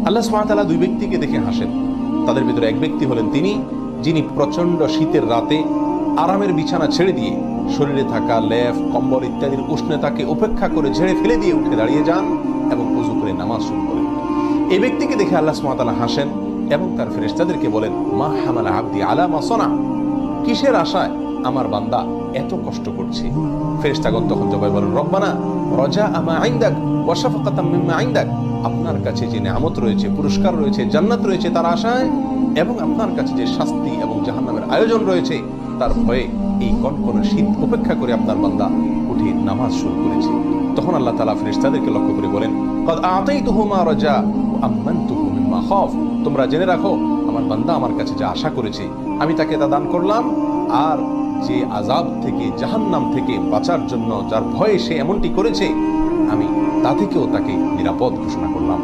আল্লাহ সুবহানাহু ওয়া তাআলা দুই ব্যক্তিকে দেখে হাসেন। তাদের ভিতরে এক ব্যক্তি হলেন তিনি যিনি প্রচন্ড শীতের রাতে আরামের বিছানা ছেড়ে দিয়ে শরীরে থাকা লেপ কম্বল ইত্যাদির উষ্ণতাকে উপেক্ষা করে ঝেড়ে ফেলে দিয়ে উঠে দাঁড়িয়ে যান এবং ওযু করে নামাজ শুরু করেন। এই ব্যক্তিকে দেখে আল্লাহ সুবহানাহু ওয়া তাআলা হাসেন এবং তার ফেরেশতাদেরকে বলেন, মা হামালা আবদি আলা মা সানা, কিসের আশায় আমার বান্দা এত কষ্ট করছে? ফেরেশতাগণ তখন জবাবে বলেন, রব্বানা রাজা আমা ইনদাক ওয়া শাফাকাতাম মিম্মা ইনদাক, আপনার কাছে যে নিয়ামত রয়েছে, পুরস্কার রয়েছে, জান্নাত রয়েছে তার আশায়, এবং আপনার কাছে যে শাস্তি এবং জাহান্নামের আয়োজন রয়েছে তার ভয়ে এই কনকনে শীত উপেক্ষা করে আপনার বান্দা উঠে নামাজ শুরু করেছে। তখন আল্লাহ তাআলা ফেরেশতাদেরকে লক্ষ্য করে বলেন, ক্বাদ আতাইতুহু মা রাজা ওয়া আমানতুহু মিম্মা খাফ, তোমরা জেনে রাখো আমার বান্দা আমার কাছে যা আশা করেছে আমি তাকে তা দান করলাম, আর যে আযাব থেকে জাহান্নাম থেকে বাঁচার জন্য যার ভয়ে সে এমনটি করেছে আমি তা থেকেও তাকে নিরাপদ ঘোষণা করলাম।